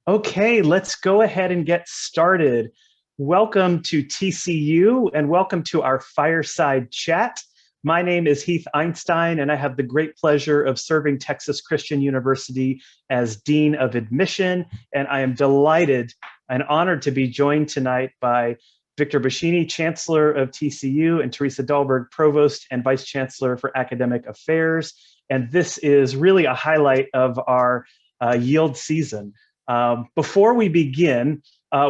Okay, let's go ahead and get started. Welcome to TCU and welcome to our Fireside chat. My name is Heath Einstein, and I have the great pleasure of serving Texas Christian University as Dean of Admission. And I am delighted and honored to be joined tonight by Victor Boschini, Chancellor of TCU, and Teresa Dahlberg, Provost and Vice Chancellor for Academic Affairs. And this is really a highlight of our yield season. Before we begin,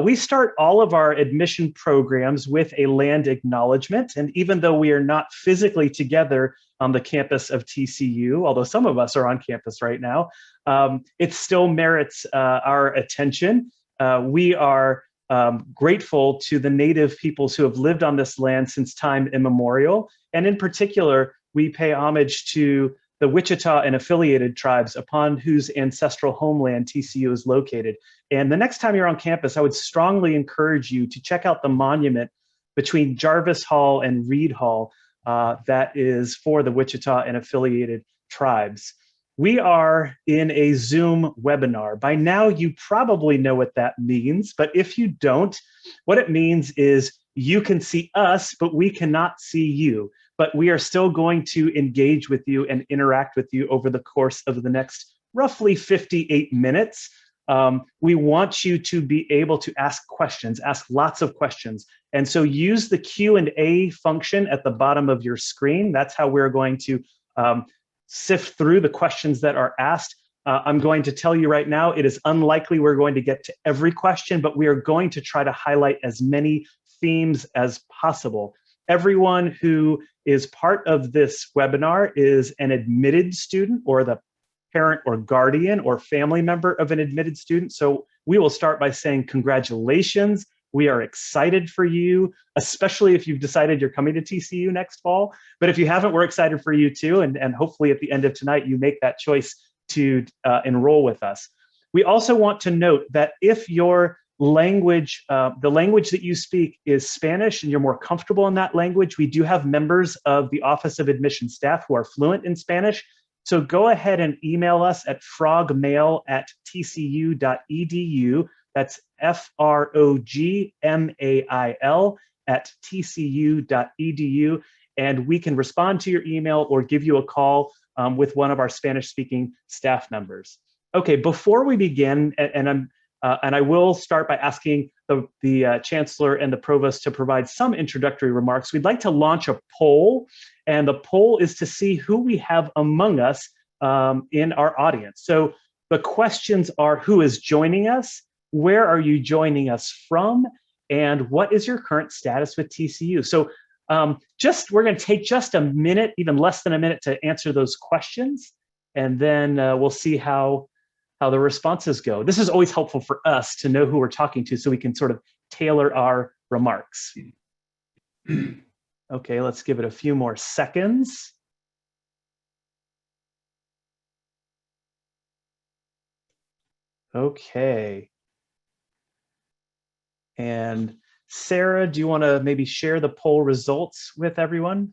we start all of our admission programs with a land acknowledgement. And even though we are not physically together on the campus of TCU, although some of us are on campus right now, it still merits our attention. We are grateful to the native peoples who have lived on this land since time immemorial. And in particular, we pay homage to the Wichita and affiliated tribes upon whose ancestral homeland TCU is located. And the next time you're on campus, I would strongly encourage you to check out the monument between Jarvis Hall and Reed Hall that is for the Wichita and affiliated tribes. We are in a Zoom webinar. By now, you probably know what that means, but if you don't, what it means is you can see us, but we cannot see you. But we are still going to engage with you and interact with you over the course of the next roughly 58 minutes. We want you to be able to ask questions, ask lots of questions. And so use the Q&A function at the bottom of your screen. That's how we're going to sift through the questions that are asked. I'm going to tell you right now, it is unlikely we're going to get to every question, but we are going to try to highlight as many themes as possible. Everyone who is part of this webinar is an admitted student or the parent or guardian or family member of an admitted student. So we will start by saying congratulations. We are excited for you, especially if you've decided you're coming to TCU next fall. But if you haven't, we're excited for you too. And hopefully at the end of tonight, you make that choice to enroll with us. We also want to note that if your language, the language that you speak is Spanish and you're more comfortable in that language, we do have members of the Office of Admission staff who are fluent in Spanish. So go ahead and email us at frogmail@tcu.edu. That's frogmail@tcu.edu. And we can respond to your email or give you a call with one of our Spanish-speaking staff members. Okay, before we begin, and I will start by asking the Chancellor and the Provost to provide some introductory remarks. We'd like to launch a poll, and the poll is to see who we have among us in our audience. So the questions are, who is joining us? Where are you joining us from? And what is your current status with TCU? So we're going to take just a minute, even less than a minute, to answer those questions, and then we'll see how the responses go. This is always helpful for us to know who we're talking to so we can sort of tailor our remarks. Okay, let's give it a few more seconds. Okay. And Sarah, do you want to maybe share the poll results with everyone?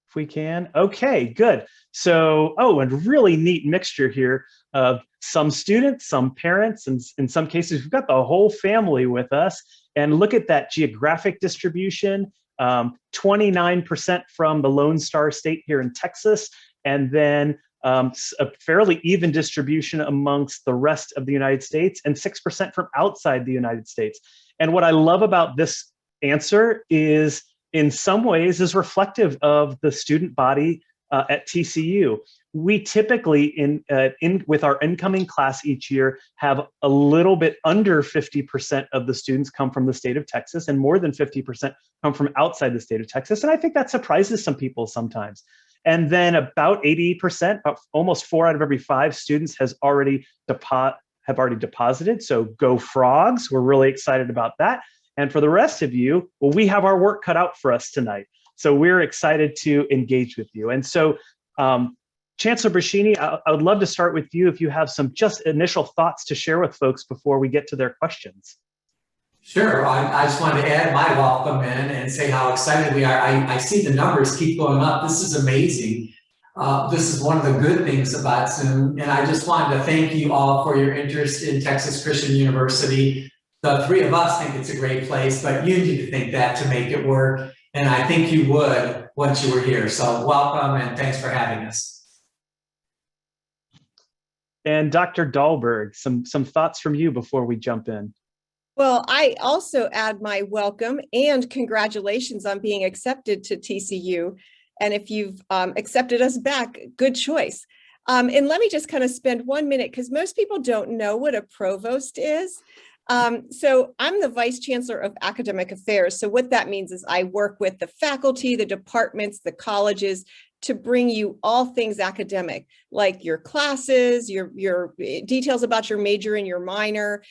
If we can. Okay, good. So, and really neat mixture here of some students, some parents, and in some cases, we've got the whole family with us. And look at that geographic distribution, 29% from the Lone Star State here in Texas, and then a fairly even distribution amongst the rest of the United States, and 6% from outside the United States. And what I love about this answer is, in some ways, is reflective of the student body at TCU. We typically, with our incoming class each year, have a little bit under 50% of the students come from the state of Texas, and more than 50% come from outside the state of Texas. And I think that surprises some people sometimes. And then about 80%, almost 4 out of every 5 students have already deposited. So go Frogs. We're really excited about that. And for the rest of you, well, we have our work cut out for us tonight. So we're excited to engage with you. And so, Chancellor Boschini, I would love to start with you if you have some just initial thoughts to share with folks before we get to their questions. Sure. I just wanted to add my welcome in and say how excited we are. I see the numbers keep going up. This is amazing. This is one of the good things about Zoom, and I just wanted to thank you all for your interest in Texas Christian University. The three of us think it's a great place, but you need to think that to make it work, and I think you would once you were here. So welcome, and thanks for having us. And Dr. Dahlberg, some thoughts from you before we jump in. Well, I also add my welcome and congratulations on being accepted to TCU. And if you've accepted us back, good choice. And let me just kind of spend 1 minute, because most people don't know what a provost is. So I'm the Vice Chancellor of Academic Affairs. So what that means is I work with the faculty, the departments, the colleges to bring you all things academic, like your classes, your details about your major and your minor,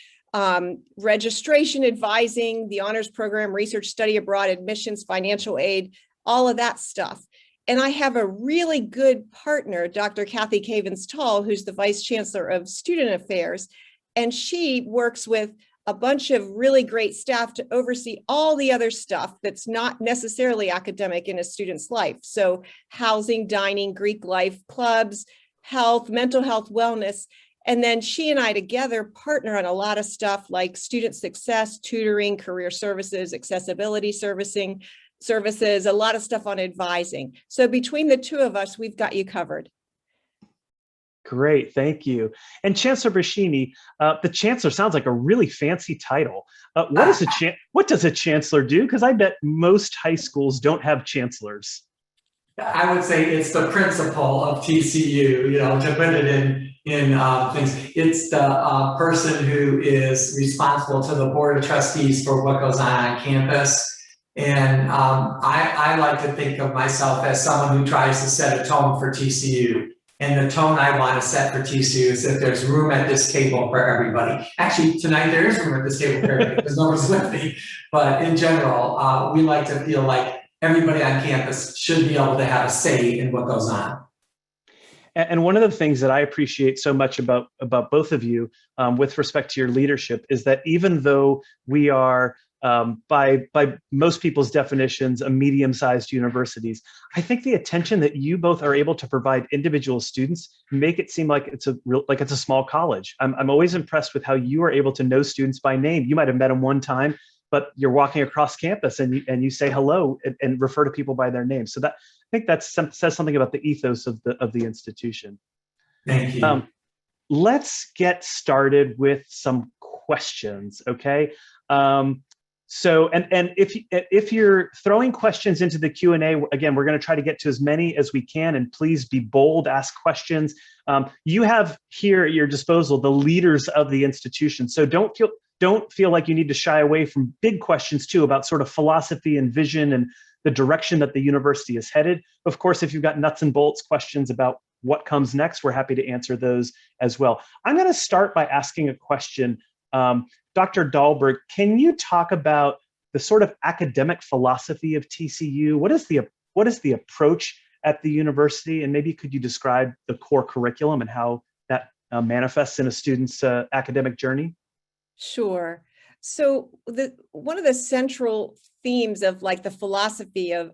registration, advising, the honors program, research, study abroad, admissions, financial aid, all of that stuff. And I have a really good partner, Dr. Kathy Cavens-Tall, who's the Vice Chancellor of Student Affairs. And she works with a bunch of really great staff to oversee all the other stuff that's not necessarily academic in a student's life. So housing, dining, Greek life, clubs, health, mental health, wellness. And then she and I together partner on a lot of stuff like student success, tutoring, career services, accessibility services, a lot of stuff on advising. So between the two of us, we've got you covered. Great, thank you. And Chancellor Boschini, the Chancellor sounds like a really fancy title. What does a Chancellor do? Because I bet most high schools don't have chancellors. I would say it's the principal of TCU, to put it in things. It's the person who is responsible to the Board of Trustees for what goes on campus. And I like to think of myself as someone who tries to set a tone for TCU. And the tone I want to set for TCU is that there's room at this table for everybody. Actually, tonight there is room at this table for everybody because no one's with me. But in general, we like to feel like everybody on campus should be able to have a say in what goes on. And one of the things that I appreciate so much about both of you with respect to your leadership is that even though we are, by most people's definitions, a medium-sized universities, I think the attention that you both are able to provide individual students make it seem like it's a small college. I'm always impressed with how you are able to know students by name. You might have met them one time, but you're walking across campus and you say hello and refer to people by their name. So that, I think that says something about the ethos of the institution. Thank you. Let's get started with some questions, okay? So, and if you're throwing questions into the Q&A, again, we're going to try to get to as many as we can, and please be bold, ask questions. You have here at your disposal the leaders of the institution, so don't feel like you need to shy away from big questions too about sort of philosophy and vision and the direction that the university is headed. Of course, if you've got nuts and bolts questions about what comes next, we're happy to answer those as well. I'm going to start by asking a question. Dr. Dahlberg, can you talk about the sort of academic philosophy of TCU? What is the approach at the university? And maybe could you describe the core curriculum and how that manifests in a student's academic journey? Sure. So one of the central themes of like the philosophy of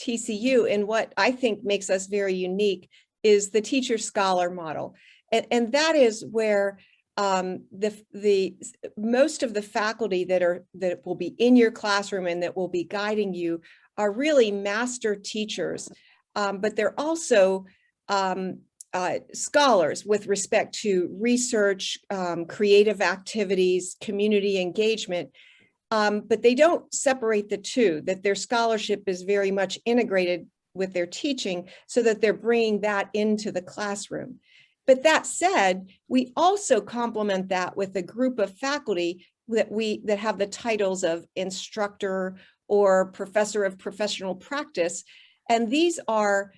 TCU and what I think makes us very unique is the teacher-scholar model. And that is where the most of the faculty that will be in your classroom and that will be guiding you are really master teachers, but they're also scholars with respect to research, creative activities, community engagement, but they don't separate the two, that their scholarship is very much integrated with their teaching so that they're bringing that into the classroom. But that said, we also complement that with a group of faculty that have the titles of instructor or professor of professional practice. And these are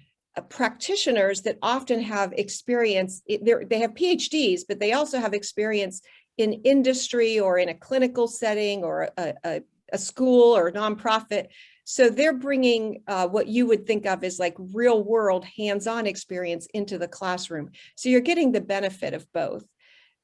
practitioners that often have experience, they have PhDs, but they also have experience in industry or in a clinical setting or a school or a nonprofit. So they're bringing what you would think of as like real world hands-on experience into the classroom. So you're getting the benefit of both.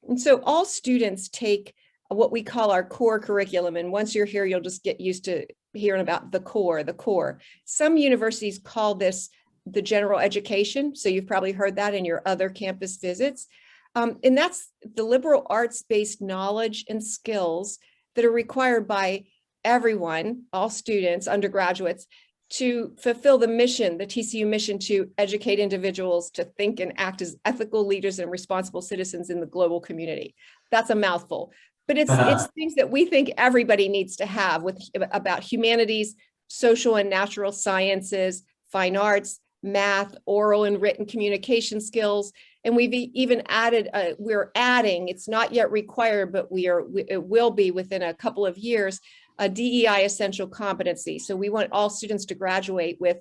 And so all students take what we call our core curriculum. And once you're here, you'll just get used to hearing about the core. Some universities call this the general education. So you've probably heard that in your other campus visits. And that's the liberal arts-based knowledge and skills that are required by everyone, all students, undergraduates, to fulfill the mission, the TCU mission, to educate individuals to think and act as ethical leaders and responsible citizens in the global community. That's a mouthful, but it's things that we think everybody needs to have about humanities, social and natural sciences, fine arts, math, oral and written communication skills. And we've even added, we're adding, it's not yet required, but it will be within a couple of years, a DEI essential competency. So we want all students to graduate with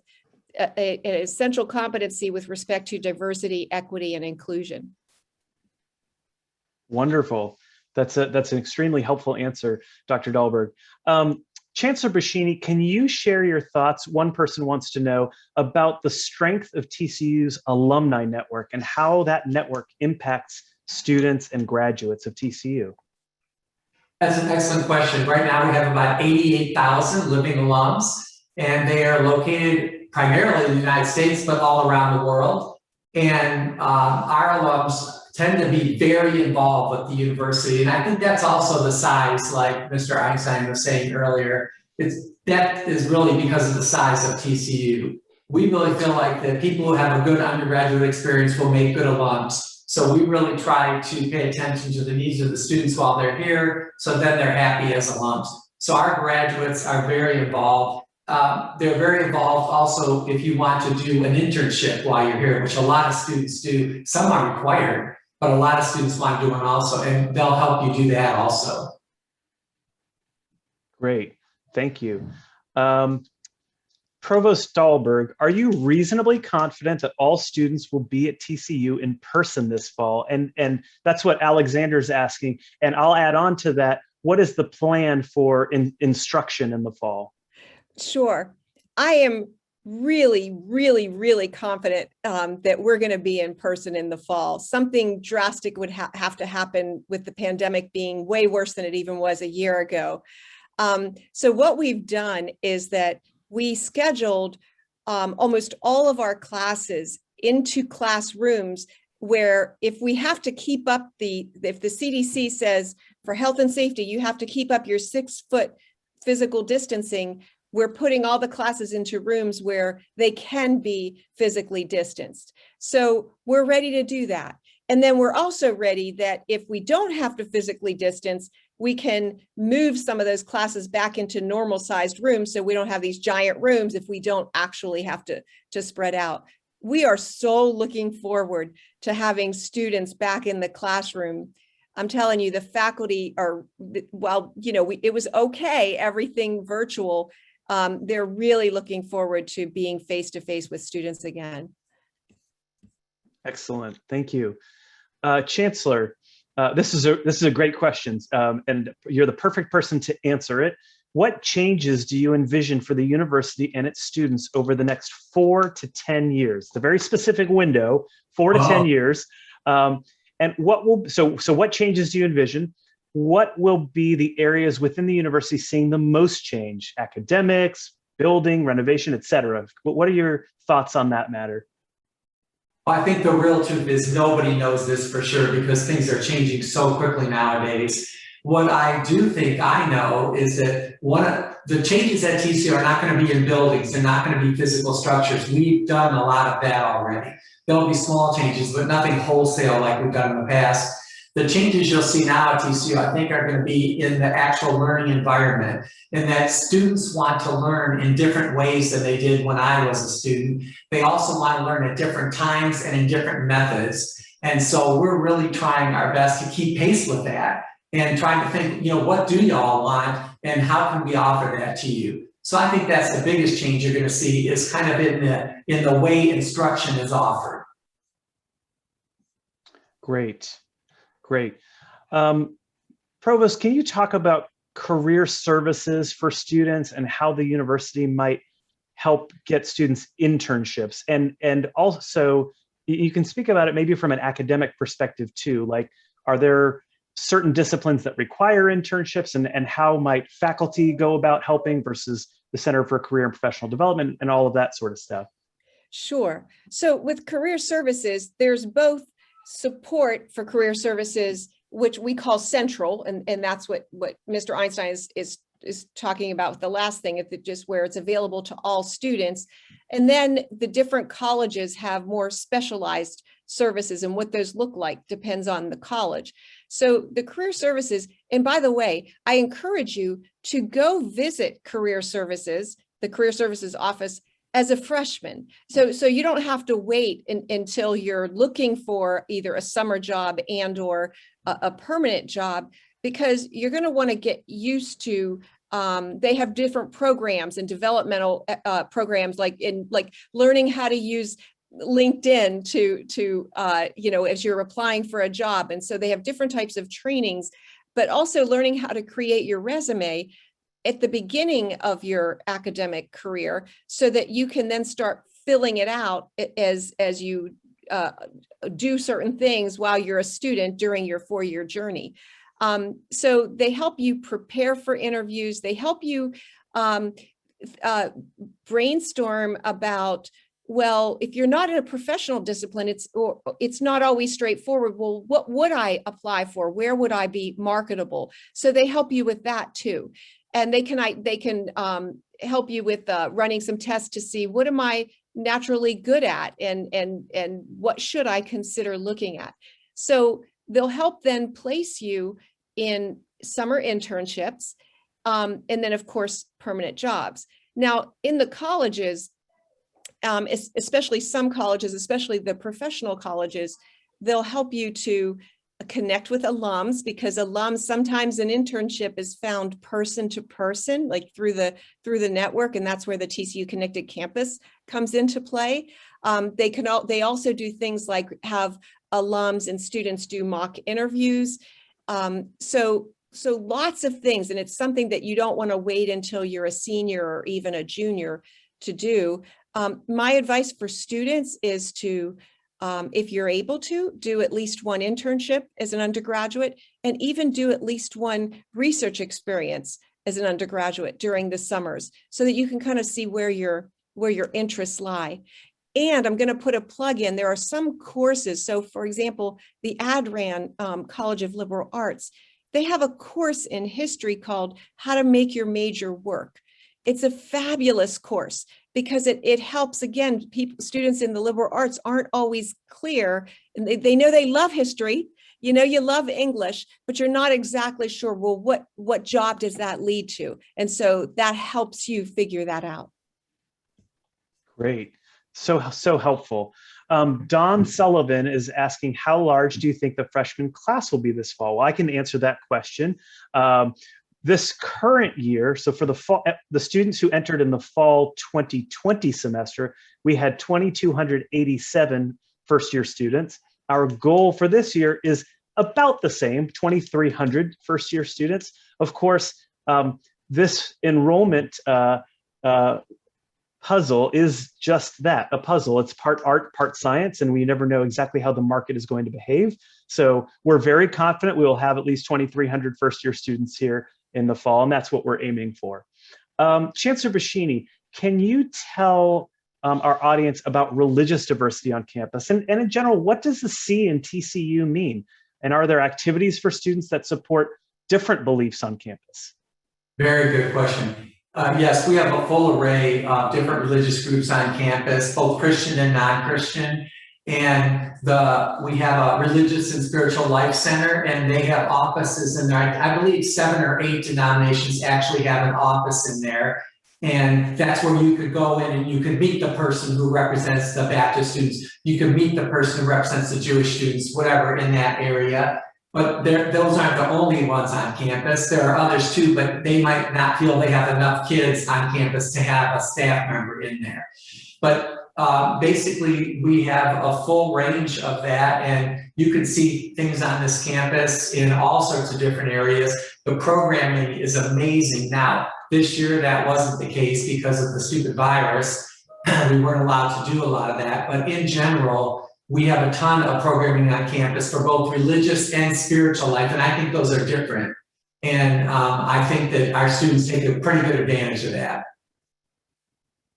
an essential competency with respect to diversity, equity, and inclusion. Wonderful. That's an extremely helpful answer, Dr. Dahlberg. Chancellor Boschini, can you share your thoughts? One person wants to know about the strength of TCU's alumni network and how that network impacts students and graduates of TCU. That's an excellent question. Right now we have about 88,000 living alums, and they are located primarily in the United States, but all around the world. And our alums tend to be very involved with the university. And I think that's also the size, like Mr. Einstein was saying earlier. That is really because of the size of TCU. We really feel like that people who have a good undergraduate experience will make good alums. So we really try to pay attention to the needs of the students while they're here, so then they're happy as alums. So our graduates are very involved. They're very involved also if you want to do an internship while you're here, which a lot of students do. Some are required, but a lot of students want to do one also, and they'll help you do that also. Great, thank you. Provost Dahlberg, are you reasonably confident that all students will be at TCU in person this fall? And that's what Alexander's asking. And I'll add on to that, what is the plan for instruction in the fall? Sure. I am really, really, really confident that we're going to be in person in the fall. Something drastic would have to happen with the pandemic being way worse than it even was a year ago. So what we've done is that we scheduled almost all of our classes into classrooms where if we have to keep up if the CDC says for health and safety, you have to keep up your 6-foot physical distancing, we're putting all the classes into rooms where they can be physically distanced. So we're ready to do that. And then we're also ready that if we don't have to physically distance, we can move some of those classes back into normal sized rooms so we don't have these giant rooms if we don't actually have to spread out. We are so looking forward to having students back in the classroom. I'm telling you, the faculty are, well, it was okay, everything virtual. They're really looking forward to being face-to-face with students again. Excellent, thank you. Chancellor, this is a great question, and you're the perfect person to answer it. What changes do you envision for the university and its students over the next 4 to 10 years? It's a very specific window, 4 to 10 years. And what changes do you envision? What will be the areas within the university seeing the most change? Academics, building, renovation, et cetera. What are your thoughts on that matter? Well, I think the real truth is nobody knows this for sure because things are changing so quickly nowadays. What I do think I know is that one of the changes at TCU are not going to be in buildings. They're not going to be physical structures. We've done a lot of that already. There'll be small changes, but nothing wholesale like we've done in the past. The changes you'll see now at TCU, I think, are going to be in the actual learning environment, and that students want to learn in different ways than they did when I was a student. They also want to learn at different times and in different methods. And so we're really trying our best to keep pace with that and trying to think, what do y'all want and how can we offer that to you? So I think that's the biggest change you're going to see is kind of in the way instruction is offered. Great. Great. Provost, can you talk about career services for students and how the university might help get students internships? And also, you can speak about it maybe from an academic perspective too, like, are there certain disciplines that require internships and how might faculty go about helping versus the Center for Career and Professional Development and all of that sort of stuff? Sure. So with career services, there's both support for career services, which we call central, and that's what Mr. Einstein is talking about with the last thing, just where it's available to all students. And then the different colleges have more specialized services, and what those look like depends on the college. So the career services, and by the way, I encourage you to go visit career services, the career services office, as a freshman. So you don't have to wait until you're looking for either a summer job and or a permanent job, because you're going to want to get used to, they have different programs and developmental programs, like learning how to use LinkedIn to as you're applying for a job. And so they have different types of trainings, but also learning how to create your resume at the beginning of your academic career, so that you can then start filling it out as you do certain things while you're a student during your 4-year journey. So they help you prepare for interviews. They help you brainstorm about, well, if you're not in a professional discipline, it's not always straightforward. Well, what would I apply for? Where would I be marketable? So they help you with that too. And they can help you with running some tests to see, what am I naturally good at, and what should I consider looking at. So they'll help then place you in summer internships, and then of course permanent jobs. Now in the colleges, especially some colleges, especially the professional colleges, they'll help you to connect with alums, because alums, sometimes an internship is found person to person, like through the network, and that's where the TCU Connected Campus comes into play. They also do things like have alums and students do mock interviews. So lots of things, and it's something that you don't want to wait until you're a senior or even a junior to do. My advice for students is to, if you're able to, do at least one internship as an undergraduate, and even do at least one research experience as an undergraduate during the summers, so that you can kind of see where your interests lie. And I'm going to put a plug in. There are some courses. So for example, the ADRAN College of Liberal Arts, they have a course in history called How to Make Your Major Work. It's a fabulous course, because it helps, again, students in the liberal arts aren't always clear. And they know they love history, you love English, but you're not exactly sure, well, what job does that lead to? And so that helps you figure that out. Great. So helpful. Don Sullivan is asking, how large do you think the freshman class will be this fall? Well, I can answer that question. This current year, so for the fall, the students who entered in the fall 2020 semester, we had 2,287 first-year students. Our goal for this year is about the same, 2,300 first-year students. Of course, this enrollment puzzle is just that, a puzzle. It's part art, part science, and we never know exactly how the market is going to behave. So we're very confident we will have at least 2,300 first-year students here in the fall, and that's what we're aiming for. Chancellor Boschini, can you tell our audience about religious diversity on campus? And in general, what does the C in TCU mean? And are there activities for students that support different beliefs on campus? Very good question. Yes, we have a full array of different religious groups on campus, both Christian and non-Christian. And we have a religious and spiritual life center, and they have offices in there. I believe 7 or 8 denominations actually have an office in there. And that's where you could go in and you could meet the person who represents the Baptist students. You can meet the person who represents the Jewish students, whatever, in that area. But those aren't the only ones on campus. There are others too, but they might not feel they have enough kids on campus to have a staff member in there. But basically, we have a full range of that, and you can see things on this campus in all sorts of different areas. The programming is amazing. Now, this year that wasn't the case because of the stupid virus. We weren't allowed to do a lot of that, but in general, we have a ton of programming on campus for both religious and spiritual life, and I think those are different. And I think that our students take a pretty good advantage of that.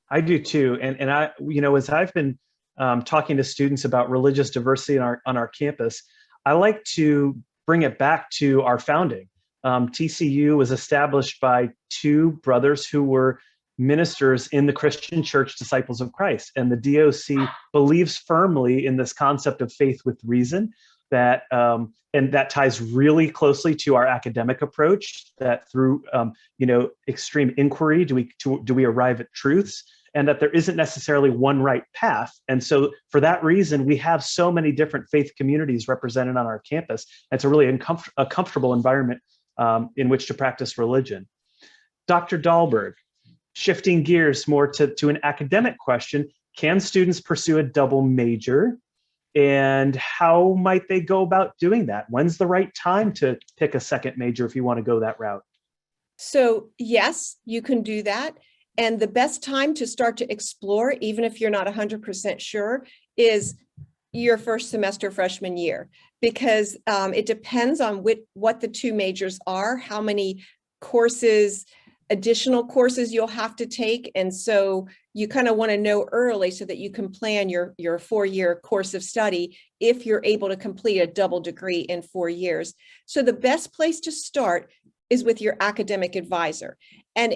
I do too. And I, as I've been talking to students about religious diversity on our campus, I like to bring it back to our founding. TCU was established by two brothers who were ministers in the Christian Church, Disciples of Christ. And the DOC believes firmly in this concept of faith with reason, that and that ties really closely to our academic approach, that through extreme inquiry do we arrive at truths, and that there isn't necessarily one right path. And so for that reason, we have so many different faith communities represented on our campus. It's a really a comfortable environment in which to practice religion. Dr. Dahlberg, shifting gears more to an academic question, can students pursue a double major? And how might they go about doing that? When's the right time to pick a second major if you want to go that route? So yes, you can do that. And the best time to start to explore, even if you're not 100% sure, is your first semester freshman year, because it depends on what the two majors are, how many courses, additional courses you'll have to take. And so you kind of want to know early so that you can plan your 4-year course of study if you're able to complete a double degree in 4 years. So the best place to start is with your academic advisor, and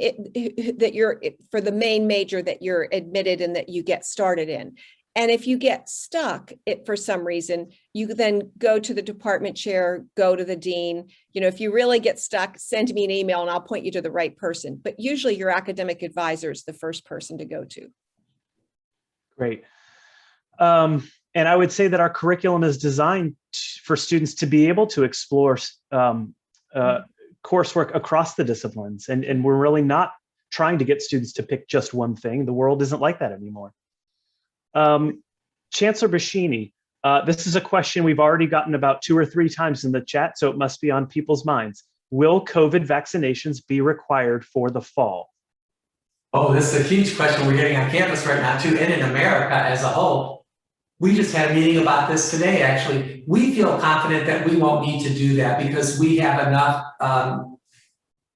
for the main major that you're admitted and that you get started in. And if you get stuck for some reason, you then go to the department chair, go to the dean. If you really get stuck, send me an email and I'll point you to the right person. But usually your academic advisor is the first person to go to. Great. And I would say that our curriculum is designed for students to be able to explore coursework across the disciplines. And we're really not trying to get students to pick just one thing. The world isn't like that anymore. Chancellor Boschini, this is a question we've already gotten about 2 or 3 times in the chat, so it must be on people's minds. Will COVID vaccinations be required for the fall? Oh, this is a huge question we're getting on campus right now too, and in America as a whole. We just had a meeting about this today, actually. We feel confident that we won't need to do that because we have enough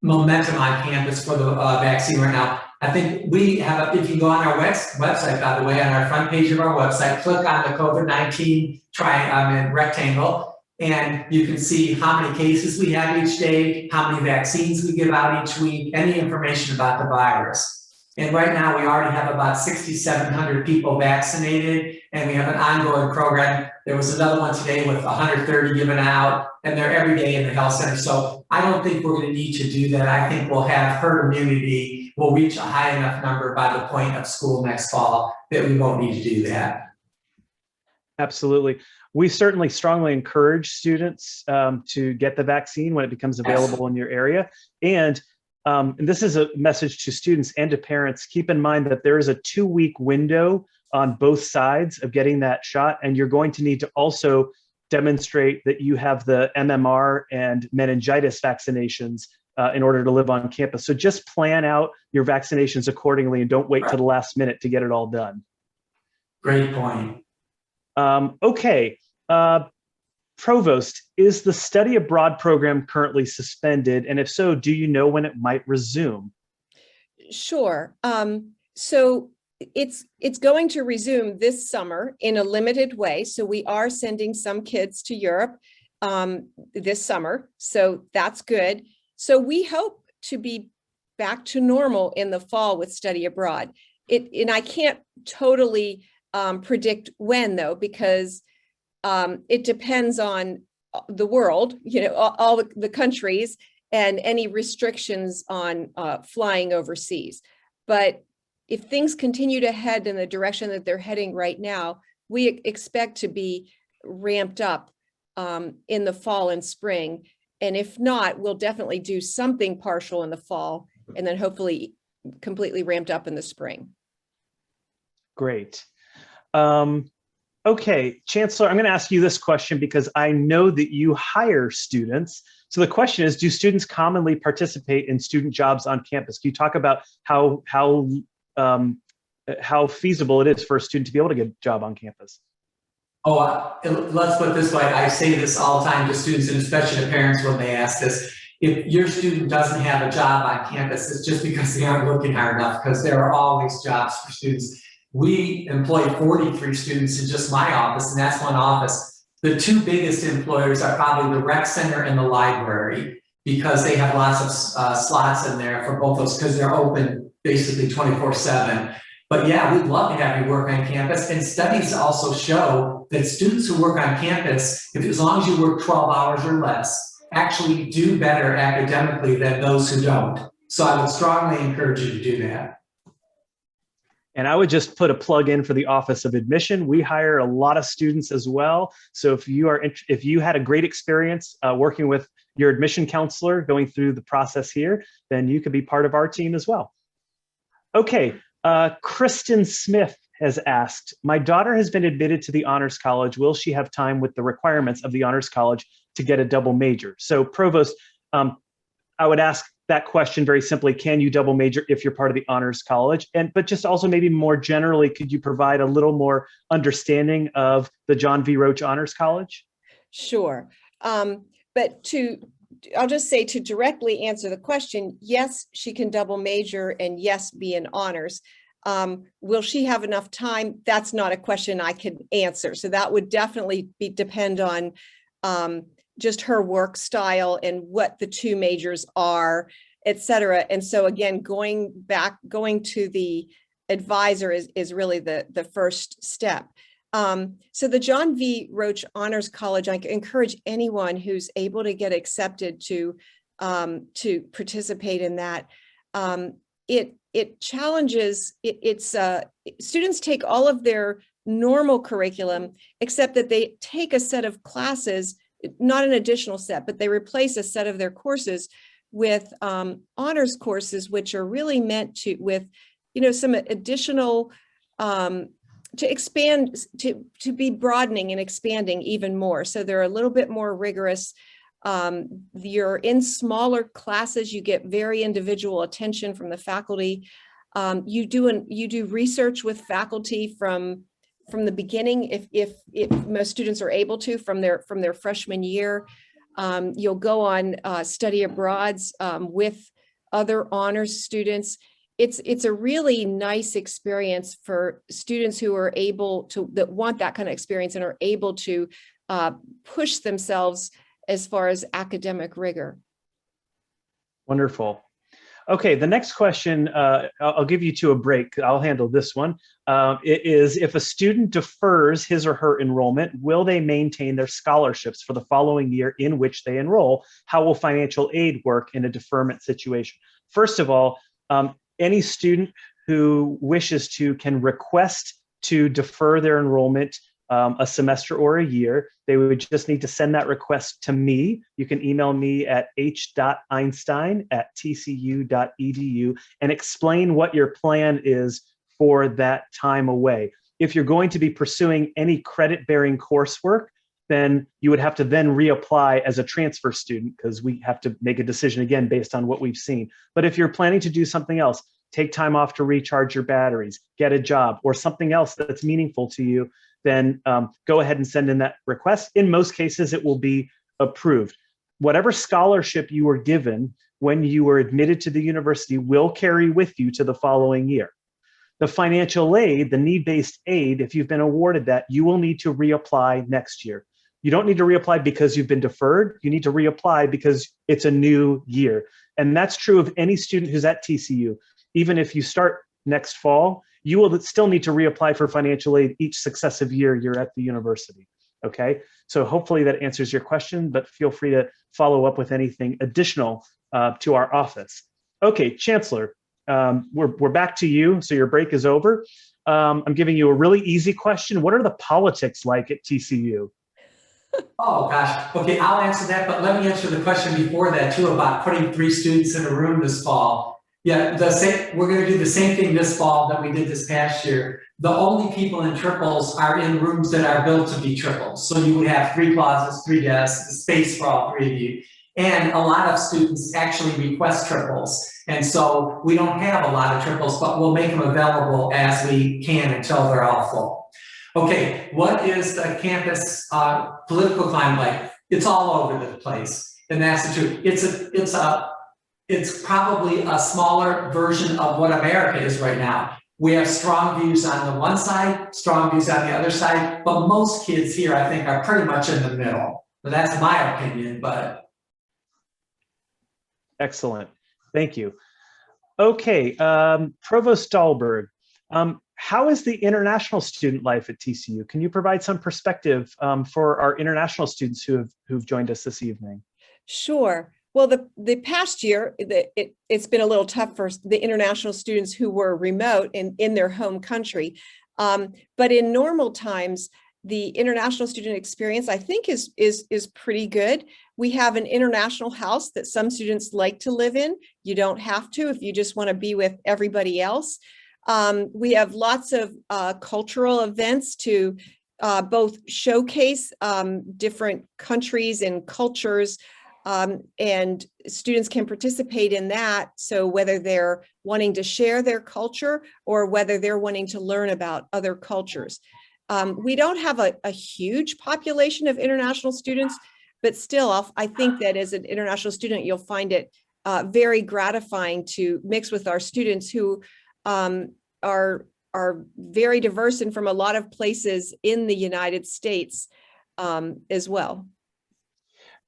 momentum on campus for the vaccine right now. I think we have, if you go on our website, by the way, on our front page of our website, click on the COVID-19 rectangle, and you can see how many cases we have each day, how many vaccines we give out each week, any information about the virus. And right now we already have about 6,700 people vaccinated, and we have an ongoing program. There was another one today with 130 given out, and they're every day in the health center. So I don't think we're going to need to do that. I think we'll have herd immunity. We'll reach a high enough number by the point of school next fall that we won't need to do that. Absolutely. We certainly strongly encourage students to get the vaccine when it becomes available in your area. And this is a message to students and to parents. Keep in mind that there is a 2-week window on both sides of getting that shot, and you're going to need to also demonstrate that you have the MMR and meningitis vaccinations in order to live on campus. So just plan out your vaccinations accordingly and don't wait till the last minute to get it all done. Great point. Okay. Provost, is the study abroad program currently suspended? And if so, do you know when it might resume? Sure. So it's going to resume this summer in a limited way. So we are sending some kids to Europe this summer. So that's good. So we hope to be back to normal in the fall with study abroad. And I can't totally predict when, though, because it depends on the world, all the countries and any restrictions on flying overseas. But if things continue to head in the direction that they're heading right now, we expect to be ramped up in the fall and spring. And if not, we'll definitely do something partial in the fall and then hopefully completely ramped up in the spring. Great. Okay, Chancellor, I'm going to ask you this question because I know that you hire students. So the question is, do students commonly participate in student jobs on campus? Can you talk about how feasible it is for a student to be able to get a job on campus? Oh, let's put it this way. I say this all the time to students and especially to parents when they ask this. if your student doesn't have a job on campus, it's just because they aren't looking hard enough, because there are always jobs for students. We employ 43 students in just my office, and that's one office. The two biggest employers are probably the rec center and the library, because they have lots of slots in there for both those, because they're open basically 24/7. But yeah, we'd love to have you work on campus. And studies also show that students who work on campus, as long as you work 12 hours or less, actually do better academically than those who don't. So I would strongly encourage you to do that. And I would just put a plug in for the Office of Admission. We hire a lot of students as well. So if you had a great experience working with your admission counselor going through the process here, then you could be part of our team as well. Okay, Kristen Smith has asked, my daughter has been admitted to the Honors College. Will she have time with the requirements of the Honors College to get a double major? So Provost, I would ask that question very simply, can you double major if you're part of the Honors College? But just also maybe more generally, could you provide a little more understanding of the John V. Roach Honors College? Sure. But I'll just say, to directly answer the question, yes, she can double major, and yes, be in honors. Will she have enough time? That's not a question I can answer. So that would definitely depend on just her work style and what the two majors are, et cetera. And so again, going to the advisor is really the first step. So the John V. Roach Honors College, I encourage anyone who's able to get accepted to participate in that. It challenges, students take all of their normal curriculum, except that they take a set of classes, not an additional set, but they replace a set of their courses with honors courses, which are really meant to, with, some additional, to expand, to be broadening and expanding even more. So they're a little bit more rigorous. You're in smaller classes, you get very individual attention from the faculty. You do research with faculty from the beginning, if most students are able to, from their freshman year. You'll go on study abroads with other honors students. It's a really nice experience for students who are able to, that want that kind of experience and are able to push themselves as far as academic rigor. Wonderful. Okay, the next question, I'll give you a break. I'll handle this one. It is, if a student defers his or her enrollment, will they maintain their scholarships for the following year in which they enroll? How will financial aid work in a deferment situation? First of all, any student who wishes to can request to defer their enrollment a semester or a year. They would just need to send that request to me. You can email me at h.einstein@tcu.edu and explain what your plan is for that time away. If you're going to be pursuing any credit-bearing coursework, then you would have to then reapply as a transfer student, because we have to make a decision again based on what we've seen. But if you're planning to do something else, take time off to recharge your batteries, get a job, or something else that's meaningful to you, then go ahead and send in that request. In most cases, it will be approved. Whatever scholarship you were given when you were admitted to the university will carry with you to the following year. The financial aid, the need-based aid, if you've been awarded that, you will need to reapply next year. You don't need to reapply because you've been deferred. You need to reapply because it's a new year. And that's true of any student who's at TCU. Even if you start next fall, you will still need to reapply for financial aid each successive year you're at the university, okay? So hopefully that answers your question, but feel free to follow up with anything additional to our office. Okay, Chancellor, we're back to you, so your break is over. I'm giving you a really easy question. What are the politics like at TCU? Oh gosh, okay, I'll answer that, but let me answer the question before that too about putting 3 students in a room this fall. Yeah, we're going to do the same thing this fall that we did this past year. The only people in triples are in rooms that are built to be triples. So you would have 3 closets, 3 desks, space for all 3 of you. And a lot of students actually request triples. And so we don't have a lot of triples, but we'll make them available as we can until they're all full. Okay, what is the campus political climate like? It's all over the place. and that's the truth. It's probably a smaller version of what America is right now. We have strong views on the one side, strong views on the other side, but most kids here, I think, are pretty much in the middle. But that's my opinion, but. Excellent. Thank you. Okay, Provost Dahlberg, how is the international student life at TCU? Can you provide some perspective for our international students who've joined us this evening? Sure. Well, the past year, it's been a little tough for the international students who were remote in their home country. But in normal times, the international student experience, I think, is pretty good. We have an international house that some students like to live in. You don't have to if you just want to be with everybody else. We have lots of cultural events to both showcase different countries and cultures, and students can participate in that. So whether they're wanting to share their culture or whether they're wanting to learn about other cultures. We don't have a huge population of international students, but still, I think that as an international student, you'll find it very gratifying to mix with our students who are very diverse and from a lot of places in the United States as well.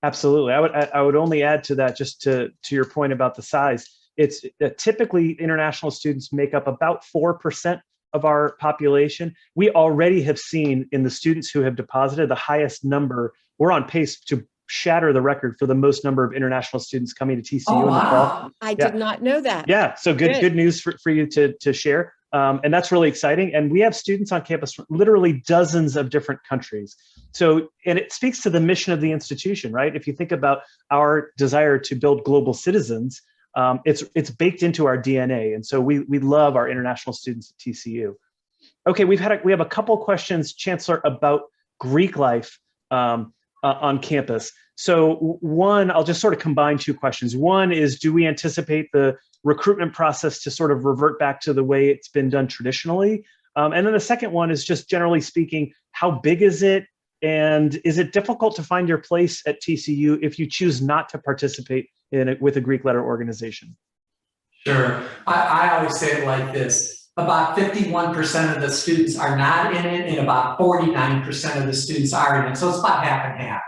Absolutely. I would only add to that, just to your point about the size. It's typically international students make up about 4% of our population. We already have seen in the students who have deposited the highest number. We're on pace to shatter the record for the most number of international students coming to TCU in the fall. I did not know that. Yeah, so good news for you to share. And that's really exciting. And we have students on campus from literally dozens of different countries. So, and it speaks to the mission of the institution, right? If you think about our desire to build global citizens, it's baked into our DNA. And so we love our international students at TCU. Okay, we have a couple questions, Chancellor, about Greek life on campus. So one, I'll just sort of combine two questions. One is, do we anticipate the recruitment process to sort of revert back to the way it's been done traditionally? And then the second one is, just generally speaking, how big is it? And is it difficult to find your place at TCU if you choose not to participate in it with a Greek letter organization? Sure. I always say it like this. About 51% of the students are not in it, and about 49% of the students are in it. So it's about half and half.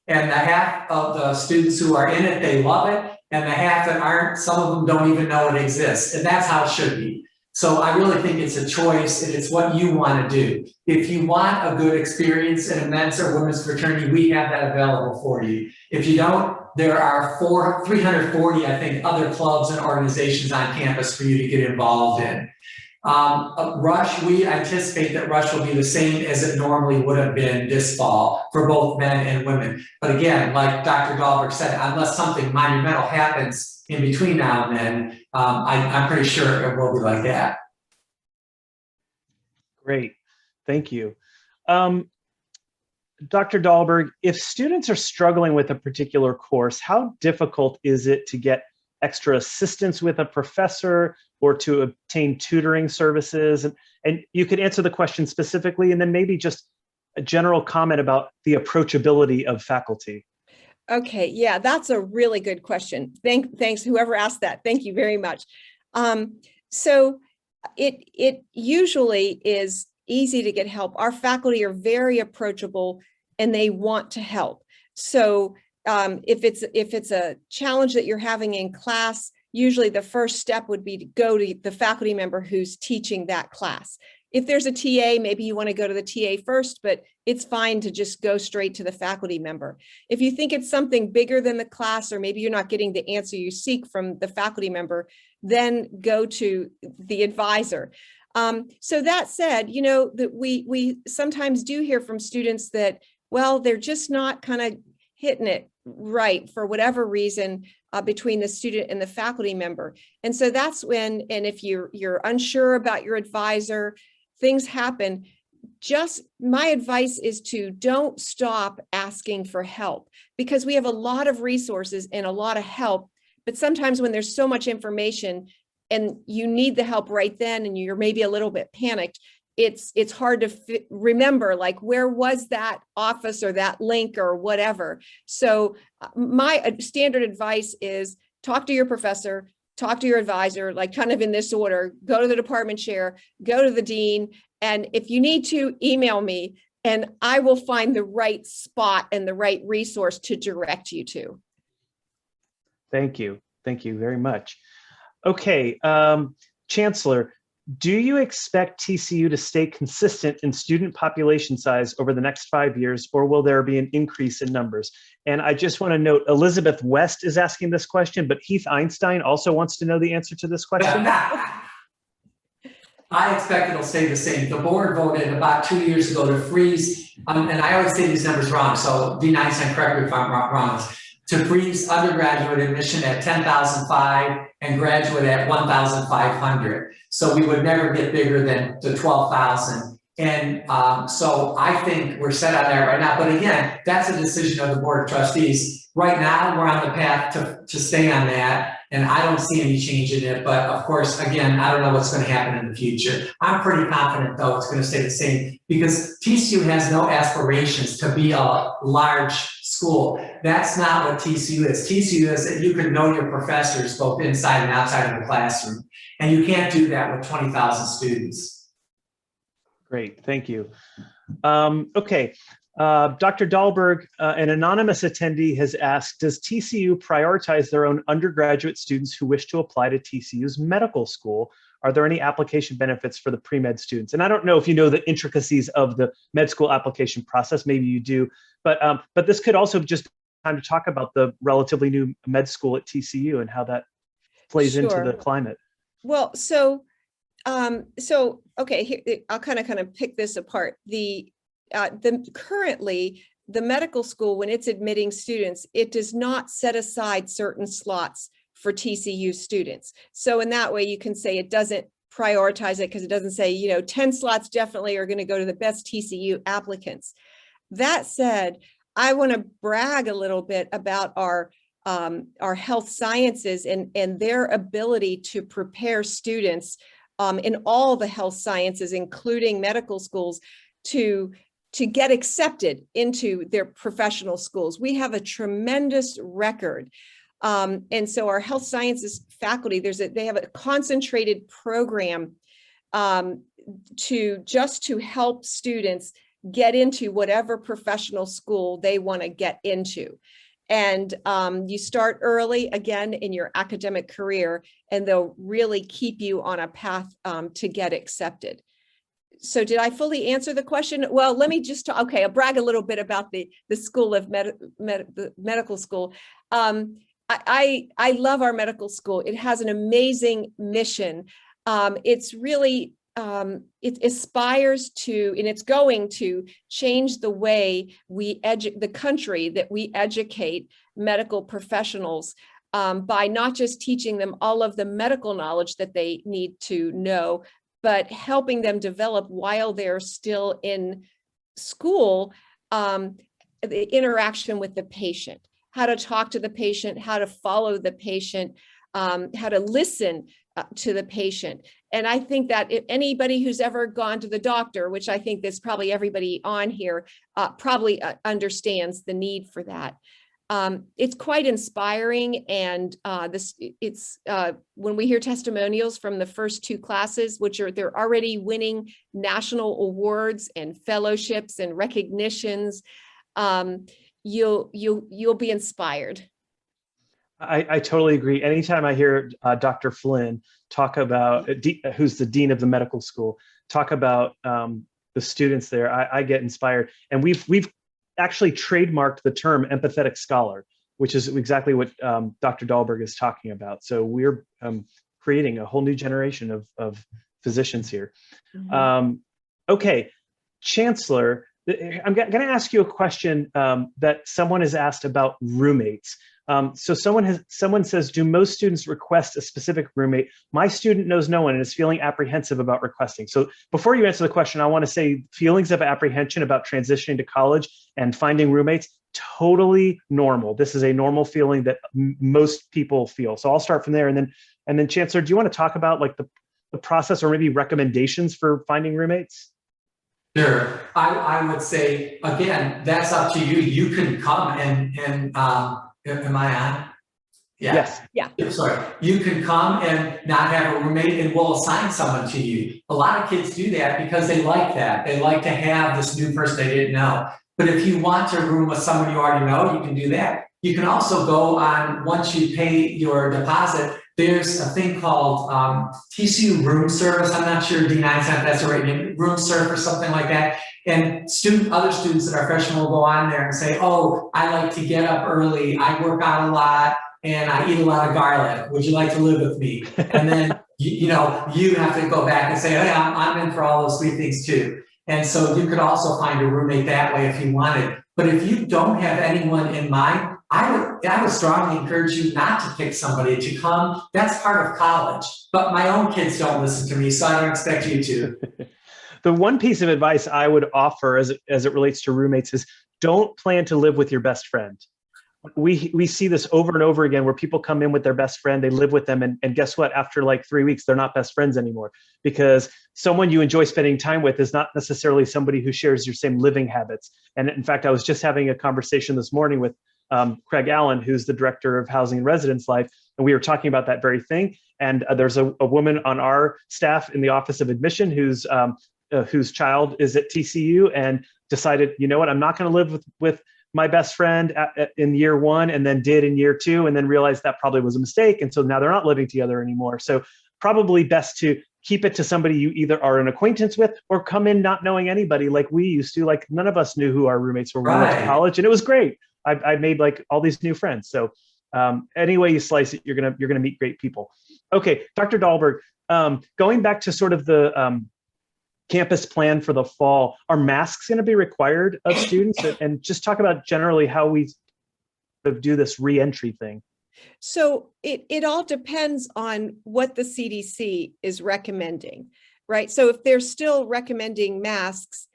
And the half of the students who are in it, they love it. And the half that aren't, some of them don't even know it exists. And that's how it should be. So I really think it's a choice, and it's what you want to do. If you want a good experience in a men's or women's fraternity, we have that available for you. If you don't, there are 340, I think, other clubs and organizations on campus for you to get involved in. Rush, we anticipate that Rush will be the same as it normally would have been this fall for both men and women. But again, like Dr. Dahlberg said, unless something monumental happens in between now and then, I'm pretty sure it will be like that. Great, thank you. Dr. Dahlberg, if students are struggling with a particular course, how difficult is it to get extra assistance with a professor or to obtain tutoring services? And you could answer the question specifically, and then maybe just a general comment about the approachability of faculty. Okay, yeah, that's a really good question. Thanks, whoever asked that. Thank you very much. So it usually is easy to get help. Our faculty are very approachable and they want to help. So if it's a challenge that you're having in class, usually the first step would be to go to the faculty member who's teaching that class. If there's a TA, maybe you want to go to the TA first, but it's fine to just go straight to the faculty member. If you think it's something bigger than the class, or maybe you're not getting the answer you seek from the faculty member, then go to the advisor. So that said, you know, that we sometimes do hear from students that, well, they're just not kind of hitting it right for whatever reason between the student and the faculty member. And so that's when, and if you're unsure about your advisor, things happen. Just my advice is to don't stop asking for help, because we have a lot of resources and a lot of help. But sometimes when there's so much information and you need the help right then and you're maybe a little bit panicked, it's hard to remember, like, where was that office or that link or whatever. So my standard advice is talk to your professor, talk to your advisor, like kind of in this order, go to the department chair, go to the dean, and if you need to, email me, and I will find the right spot and the right resource to direct you to. Thank you. Thank you very much. Okay, Chancellor, do you expect TCU to stay consistent in student population size over the next 5 years, or will there be an increase in numbers? And I just want to note, Elizabeth West is asking this question, but Heath Einstein also wants to know the answer to this question. I expect it'll stay the same. The board voted about 2 years ago to freeze, and I always say these numbers wrong, so Dean Einstein, correct me if I'm wrong, to freeze undergraduate admission at 10,005 and graduate at 1,500. So we would never get bigger than the 12,000. And so I think we're set on that right now. But again, that's a decision of the Board of Trustees. Right now, we're on the path to stay on that, and I don't see any change in it. But of course, again, I don't know what's going to happen in the future. I'm pretty confident, though, it's going to stay the same, because TCU has no aspirations to be a large school. That's not what TCU is. TCU is that you can know your professors both inside and outside of the classroom, and you can't do that with 20,000 students. Great, thank you. Okay, Dr. Dahlberg, an anonymous attendee has asked, does TCU prioritize their own undergraduate students who wish to apply to TCU's medical school? Are there any application benefits for the pre-med students? And I don't know if you know the intricacies of the med school application process, maybe you do, but this could also just be time to talk about the relatively new med school at TCU and how that plays into the climate. Well, okay, here, I'll kind of pick this apart. Currently, the medical school, when it's admitting students, it does not set aside certain slots for TCU students. So in that way, you can say it doesn't prioritize it, because it doesn't say, 10 slots definitely are going to go to the best TCU applicants. That said, I want to brag a little bit about our health sciences and their ability to prepare students in all the health sciences, including medical schools, to get accepted into their professional schools. We have a tremendous record. And so our health sciences faculty, they have a concentrated program to help students get into whatever professional school they want to get into. And you start early, again, in your academic career, and they'll really keep you on a path to get accepted. So did I fully answer the question? Well, let me just, I'll brag a little bit about the School of the medical school. I love our medical school. It has an amazing mission. It's really, it aspires to, and it's going to change the way the country that we educate medical professionals by not just teaching them all of the medical knowledge that they need to know, but helping them develop while they're still in school, the interaction with the patient, how to talk to the patient, how to follow the patient, how to listen to the patient. And I think that if anybody who's ever gone to the doctor, which I think there's probably everybody on here, probably understands the need for that. It's quite inspiring, and when we hear testimonials from the first two classes, they're already winning national awards and fellowships and recognitions, you'll be inspired. I totally agree. Anytime I hear Dr. Flynn talk about, who's the dean of the medical school, talk about the students there, I get inspired. And we've actually trademarked the term empathetic scholar, which is exactly what Dr. Dahlberg is talking about. So we're creating a whole new generation of physicians here. Mm-hmm. Okay, Chancellor, I'm going to ask you a question that someone has asked about roommates. So someone says, do most students request a specific roommate? My student knows no one and is feeling apprehensive about requesting. So before you answer the question, I want to say feelings of apprehension about transitioning to college and finding roommates, totally normal. This is a normal feeling that most people feel. So I'll start from there. And then Chancellor, do you want to talk about like the process or maybe recommendations for finding roommates? Sure. I would say, again, that's up to you. You can come and am I on? Yeah. Yes. Yeah. Sorry. You can come and not have a roommate and we'll assign someone to you. A lot of kids do that because they like that. They like to have this new person they didn't know. But if you want to room with someone you already know, you can do that. You can also go on, once you pay your deposit, there's a thing called TCU Room Service. I'm not sure, D9, if that's the right name, Room Serve or something like that. And other students that are freshmen will go on there and say, oh, I like to get up early, I work out a lot, and I eat a lot of garlic. Would you like to live with me? And then, you have to go back and say, hey, I'm in for all those three things too. And so you could also find a roommate that way if you wanted. But if you don't have anyone in mind, I would strongly encourage you not to pick somebody to come. That's part of college. But my own kids don't listen to me, so I don't expect you to. The one piece of advice I would offer as it relates to roommates is don't plan to live with your best friend. We see this over and over again where people come in with their best friend, they live with them, and guess what? After like 3 weeks, they're not best friends anymore, because someone you enjoy spending time with is not necessarily somebody who shares your same living habits. And in fact, I was just having a conversation this morning with Craig Allen, who's the director of Housing and Residence Life, and we were talking about that very thing. And there's a woman on our staff in the Office of Admission whose child is at TCU and decided, you know what, I'm not going to live with my best friend in year one, and then did in year two, and then realized that probably was a mistake. And so now they're not living together anymore. So probably best to keep it to somebody you either are an acquaintance with or come in not knowing anybody like we used to. Like none of us knew who our roommates were when we went to college, and it was great. I made like all these new friends. So any way you slice it, you're gonna meet great people. Okay, Dr. Dahlberg, going back to sort of the campus plan for the fall, are masks going to be required of students? And just talk about generally how we do this re-entry thing. So it all depends on what the CDC is recommending, right? So if they're still recommending masks,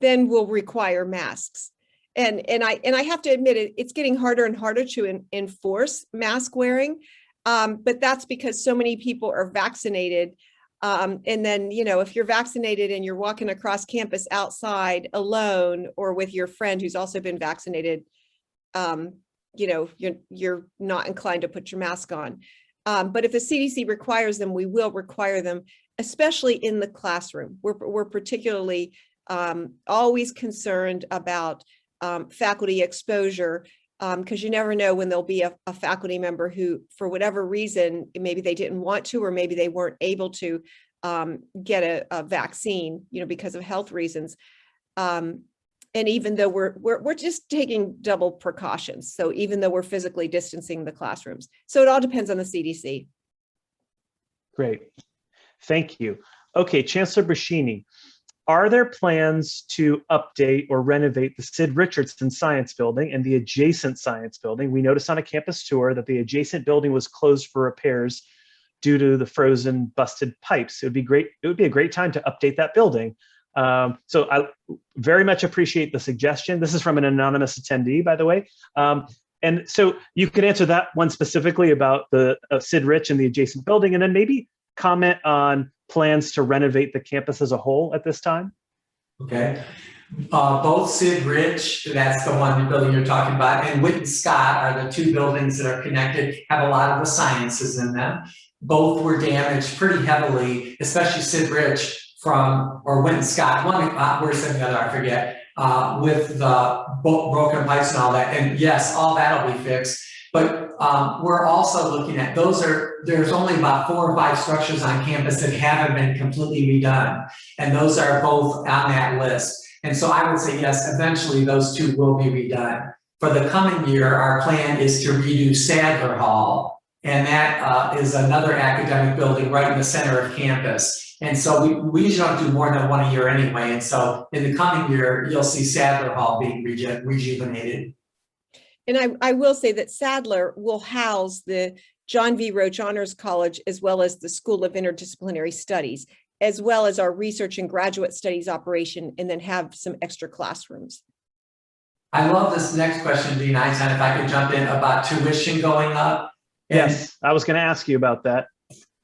then we'll require masks. And I have to admit it's getting harder and harder to enforce mask wearing, but that's because so many people are vaccinated. And then, if you're vaccinated and you're walking across campus outside alone or with your friend who's also been vaccinated, you're not inclined to put your mask on. But if the CDC requires them, we will require them, especially in the classroom. We're particularly always concerned about faculty exposure, because you never know when there'll be a faculty member who, for whatever reason, maybe they didn't want to, or maybe they weren't able to get a vaccine, because of health reasons. And even though we're just taking double precautions, so even though we're physically distancing the classrooms, so it all depends on the CDC. Great, thank you. Okay, Chancellor Boschini, are there plans to update or renovate the Sid Richardson Science Building and the adjacent Science Building? We noticed on a campus tour that the adjacent building was closed for repairs due to the frozen, busted pipes. It would be a great time to update that building. So I very much appreciate the suggestion. This is from an anonymous attendee, by the way. And so you could answer that one specifically about the Sid Rich and the adjacent building, and then maybe comment on plans to renovate the campus as a whole at this time. Okay. Both Sid Rich, that's the building you're talking about, and Whitten Scott are the two buildings that are connected, have a lot of the sciences in them. Both were damaged pretty heavily, especially Sid Rich or Whitten Scott, one worse than the other, I forget, with the broken pipes and all that. And yes, all that'll be fixed. But we're also looking at there's only about 4 or 5 structures on campus that haven't been completely redone. And those are both on that list. And so I would say, yes, eventually those two will be redone. For the coming year, our plan is to redo Sadler Hall. And that is another academic building right in the center of campus. And so we usually don't do more than one a year anyway. And so in the coming year, you'll see Sadler Hall being rejuvenated. And I will say that Sadler will house the John V. Roach Honors College, as well as the School of Interdisciplinary Studies, as well as our research and graduate studies operation, and then have some extra classrooms. I love this next question, Dean Einstein, if I could jump in about tuition going up. Yes, I was going to ask you about that.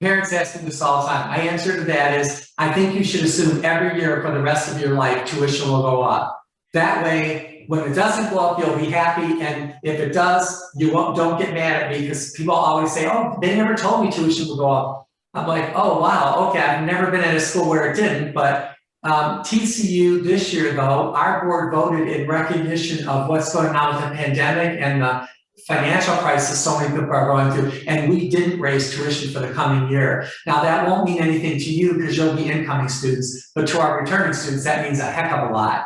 Parents ask me this all the time. My answer to that is, I think you should assume every year for the rest of your life, tuition will go up. That way, when it doesn't go up, you'll be happy. And if it does, don't get mad at me, because people always say, oh, they never told me tuition would go up. I'm like, oh, wow, okay, I've never been at a school where it didn't. But TCU this year, though, our board voted in recognition of what's going on with the pandemic and the financial crisis so many people are going through, and we didn't raise tuition for the coming year. Now, that won't mean anything to you because you'll be incoming students, but to our returning students, that means a heck of a lot.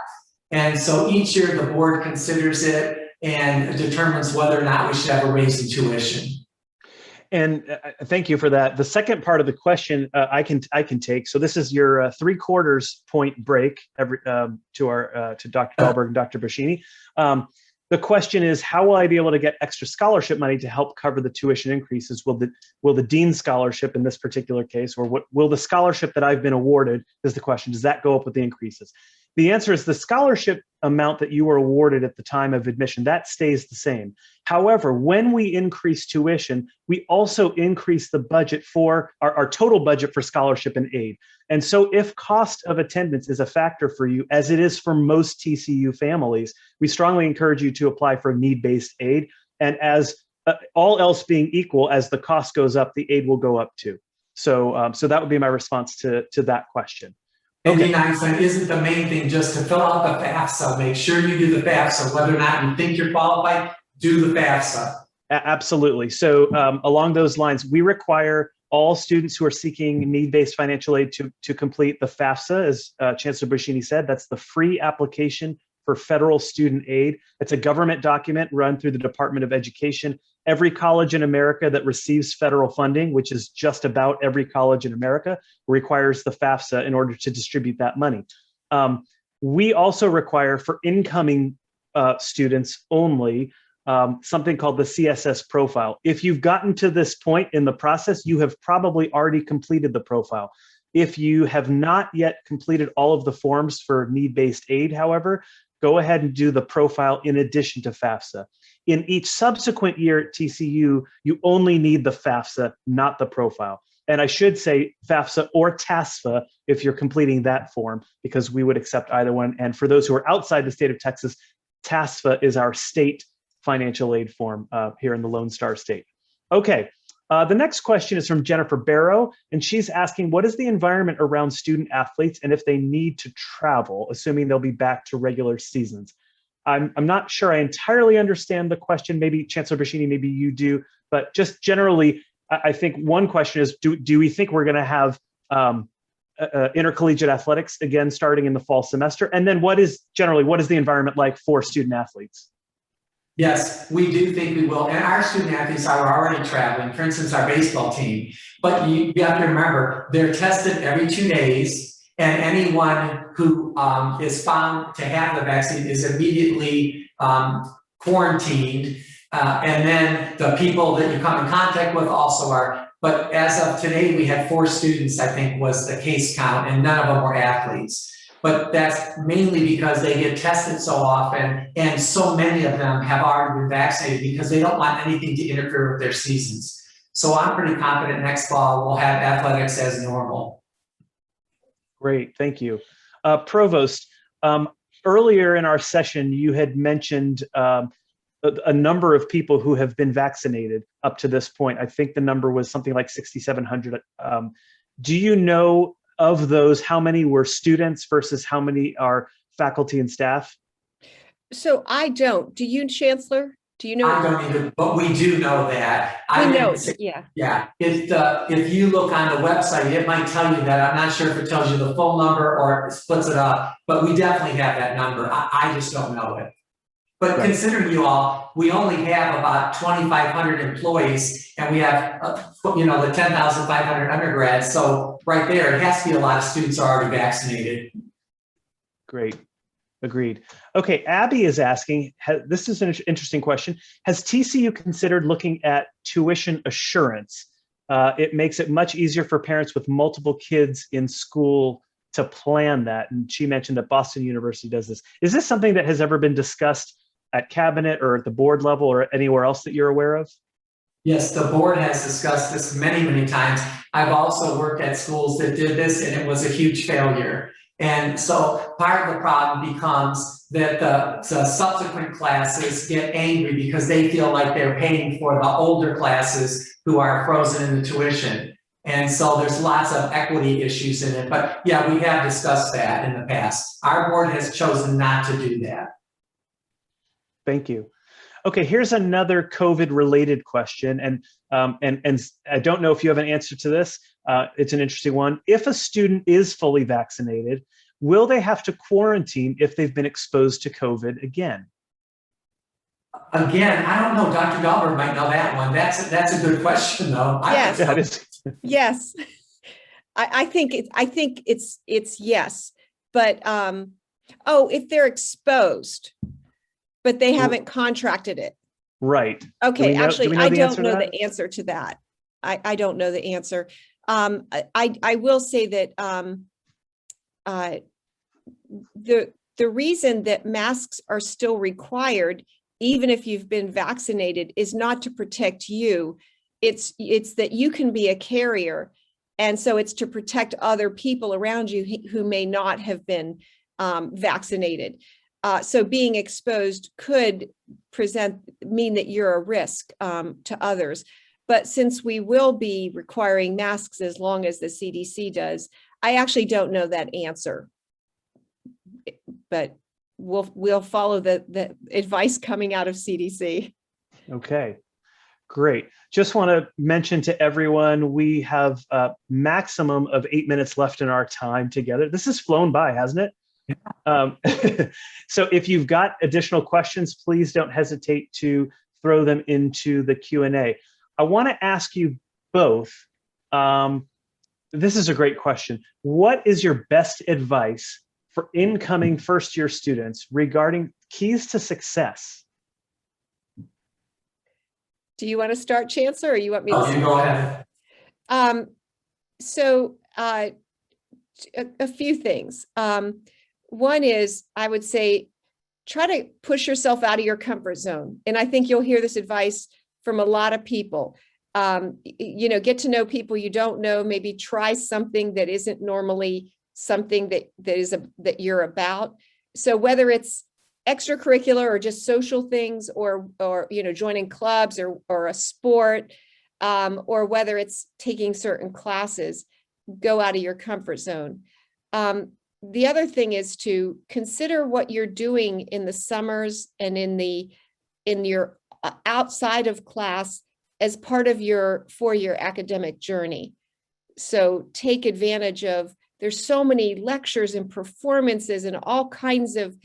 And so each year the board considers it and determines whether or not we should have a raise in tuition. And thank you for that. The second part of the question I can take. So this is your 3/4 point break to Dr. Dahlberg and Dr. Boschini. The question is, how will I be able to get extra scholarship money to help cover the tuition increases? Will the Dean's scholarship in this particular case, or will the scholarship that I've been awarded, is the question, does that go up with the increases? The answer is the scholarship amount that you were awarded at the time of admission, that stays the same. However, when we increase tuition, we also increase the budget for our total budget for scholarship and aid. And so if cost of attendance is a factor for you, as it is for most TCU families, we strongly encourage you to apply for need-based aid. And as all else being equal, as the cost goes up, the aid will go up too. So that would be my response to that question. And Dean Einstein, isn't the main thing just to fill out the FAFSA? Make sure you do the FAFSA. Whether or not you think you're qualified, do the FAFSA. Absolutely. So along those lines, we require all students who are seeking need-based financial aid to complete the FAFSA, as Chancellor Boschini said. That's the free application for federal student aid. It's a government document run through the Department of Education. Every college in America that receives federal funding, which is just about every college in America, requires the FAFSA in order to distribute that money. We also require for incoming students only something called the CSS profile. If you've gotten to this point in the process, you have probably already completed the profile. If you have not yet completed all of the forms for need-based aid, however, go ahead and do the profile in addition to FAFSA. In each subsequent year at TCU, you only need the FAFSA, not the profile. And I should say FAFSA or TASFA if you're completing that form, because we would accept either one. And for those who are outside the state of Texas, TASFA is our state financial aid form here in the Lone Star State. Okay, the next question is from Jennifer Barrow, and she's asking, what is the environment around student athletes and if they need to travel, assuming they'll be back to regular seasons? I'm not sure I entirely understand the question. Maybe Chancellor Boschini, maybe you do, but just generally, I think one question is, do we think we're going to have intercollegiate athletics again starting in the fall semester? And then what is the environment like for student athletes? Yes, we do think we will. And our student athletes are already traveling, for instance, our baseball team. But you have to remember, they're tested every 2 days. And anyone who is found to have the vaccine is immediately quarantined. And then the people that you come in contact with also are. But as of today, we had 4 students, I think was the case count, and none of them were athletes. But that's mainly because they get tested so often, and so many of them have already been vaccinated because they don't want anything to interfere with their seasons. So I'm pretty confident next fall we'll have athletics as normal. Great, thank you. Provost, earlier in our session, you had mentioned a number of people who have been vaccinated up to this point. I think the number was something like 6,700. Do you know of those, how many were students versus how many are faculty and staff? So I don't. Do you, Chancellor? Do you know? I don't either, but we do know that. Yeah. If you look on the website, it might tell you that. I'm not sure if it tells you the full number or it splits it up, but we definitely have that number. I just don't know it. But right. Considering you all, we only have about 2,500 employees, and we have, the 10,500 undergrads. So right there, it has to be a lot of students already vaccinated. Great. Agreed. Okay, Abby is asking, this is an interesting question. Has TCU considered looking at tuition assurance? It makes it much easier for parents with multiple kids in school to plan that. And she mentioned that Boston University does this. Is this something that has ever been discussed at cabinet or at the board level or anywhere else that you're aware of? Yes, the board has discussed this many, many times. I've also worked at schools that did this, and it was a huge failure. And so part of the problem becomes that the subsequent classes get angry because they feel like they're paying for the older classes who are frozen in the tuition. And so there's lots of equity issues in it. But yeah, we have discussed that in the past. Our board has chosen not to do that. Thank you. Okay, here's another COVID-related question, and I don't know if you have an answer to this. It's an interesting one. If a student is fully vaccinated, will they have to quarantine if they've been exposed to COVID again? Again, I don't know. Dr. Galber might know that one. That's a good question, though. Yes. Yeah, it is. Yes. I think it's yes, but if they're exposed, but they haven't contracted it. Right. Okay, actually, I don't know that? the answer to that. I don't know the answer. I will say that the reason that masks are still required, even if you've been vaccinated, is not to protect you. It's that you can be a carrier. And so it's to protect other people around you who may not have been vaccinated. So being exposed could mean that you're a risk to others. But since we will be requiring masks as long as the CDC does, I actually don't know that answer. But we'll follow the advice coming out of CDC. Okay, great. Just want to mention to everyone, we have a maximum of 8 minutes left in our time together. This has flown by, hasn't it? So if you've got additional questions, please don't hesitate to throw them into the Q&A. I want to ask you both, this is a great question. What is your best advice for incoming first-year students regarding keys to success? Do you want to start, Chancellor, or you want me to? You go ahead. A few things. One is, I would say, try to push yourself out of your comfort zone. And I think you'll hear this advice from a lot of people. Get to know people you don't know, maybe try something that isn't normally something that you're about. So whether it's extracurricular or just social things, or joining clubs or a sport, or whether it's taking certain classes, go out of your comfort zone. The other thing is to consider what you're doing in the summers and in your outside of class as part of your four-year academic journey. So take advantage of, there's so many lectures and performances and all kinds of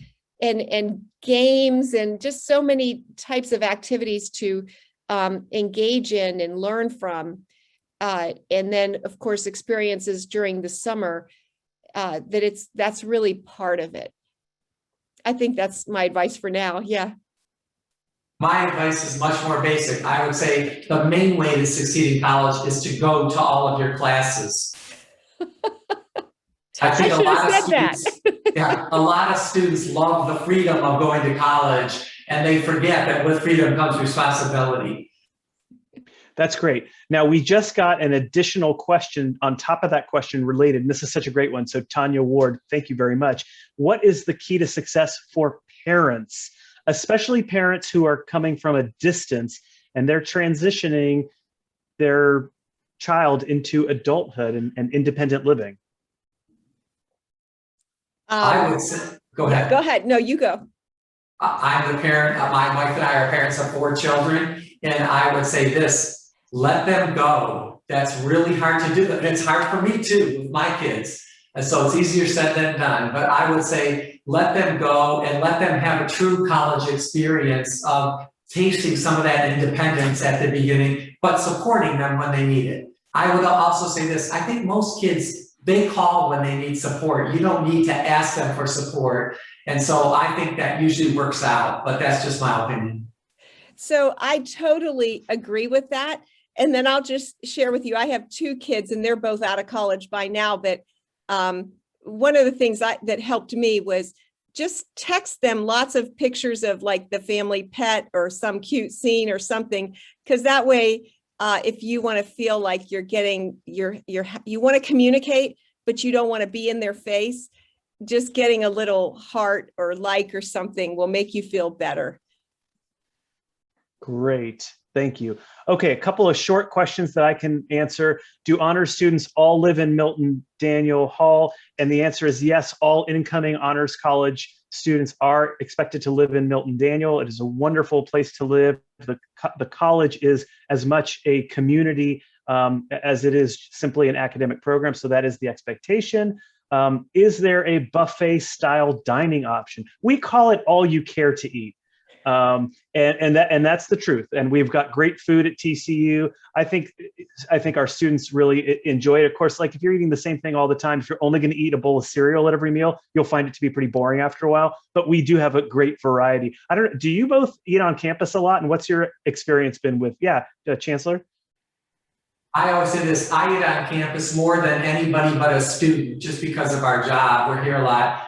and games and just so many types of activities to engage in and learn from. And then, of course, experiences during the summer, that's really part of it. I think that's my advice for now. Yeah. My advice is much more basic. I would say the main way to succeed in college is to go to all of your classes. I think a lot of students love the freedom of going to college, and they forget that with freedom comes responsibility. That's great. Now, we just got an additional question on top of that question related, and this is such a great one. So Tanya Ward, thank you very much. What is the key to success for parents, especially parents who are coming from a distance and they're transitioning their child into adulthood and independent living? I would say, go ahead. Go ahead. No, you go. I'm the parent. My wife and I are parents of 4 children, and I would say this: let them go. That's really hard to do. It's hard for me too with my kids, and so it's easier said than done. But I would say let them go and let them have a true college experience of tasting some of that independence at the beginning, but supporting them when they need it. I would also say this: I think most kids, they call when they need support. You don't need to ask them for support. And so I think that usually works out, but that's just my opinion. So I totally agree with that. And then I'll just share with you, I have 2 kids and they're both out of college by now, but one of the things that helped me was just text them lots of pictures of like the family pet or some cute scene or something, because that way, if you want to feel like you're getting you want to communicate, but you don't want to be in their face, just getting a little heart or like or something will make you feel better. Great. Thank you. Okay, a couple of short questions that I can answer. Do honors students all live in Milton Daniel Hall? And the answer is yes, all incoming Honors College students are expected to live in Milton Daniel. It is a wonderful place to live. The college is as much a community as it is simply an academic program, so that is the expectation. Is there a buffet style dining option? We call it all you care to eat. And that's the truth. And we've got great food at TCU. I think our students really enjoy it. Of course, like if you're eating the same thing all the time, if you're only going to eat a bowl of cereal at every meal, you'll find it to be pretty boring after a while. But we do have a great variety. I don't know, do you both eat on campus a lot? And what's your experience been with, Chancellor? I always say this, I eat on campus more than anybody but a student, just because of our job. We're here a lot.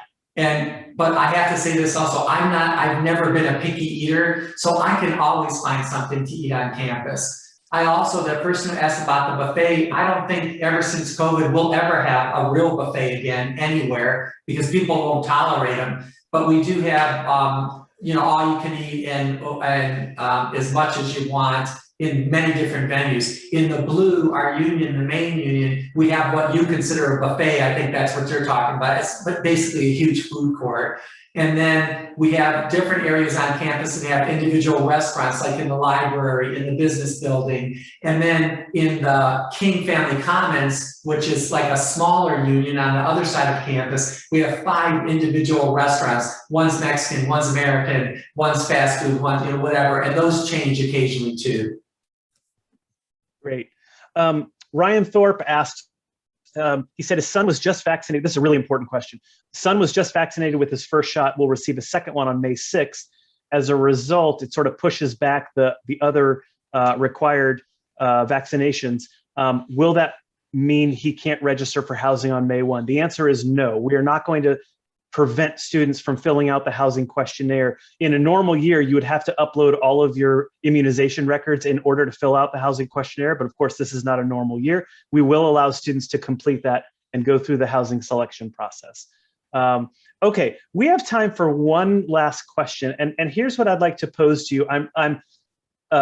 But I have to say this also, I've never been a picky eater, so I can always find something to eat on campus. I also, the person who asked about the buffet, I don't think ever since COVID we'll ever have a real buffet again anywhere, because people won't tolerate them. But we do have, all you can eat and as much as you want in many different venues. In the blue, our union, the main union, we have what you consider a buffet. I think that's what you're talking about. It's basically a huge food court. And then we have different areas on campus and have individual restaurants, like in the library, in the business building. And then in the King Family Commons, which is like a smaller union on the other side of campus, we have 5 individual restaurants. One's Mexican, one's American, one's fast food, one, whatever. And those change occasionally too. Great. Ryan Thorpe asked, he said his son was just vaccinated. This is a really important question. Son was just vaccinated with his first shot, will receive a second one on May 6th. As a result, it sort of pushes back the other required vaccinations. Will that mean he can't register for housing on May 1? The answer is no. We are not going to prevent students from filling out the housing questionnaire. In a normal year, you would have to upload all of your immunization records in order to fill out the housing questionnaire. But of course, this is not a normal year. We will allow students to complete that and go through the housing selection process. Okay, we have time for one last question. And here's what I'd like to pose to you. I'm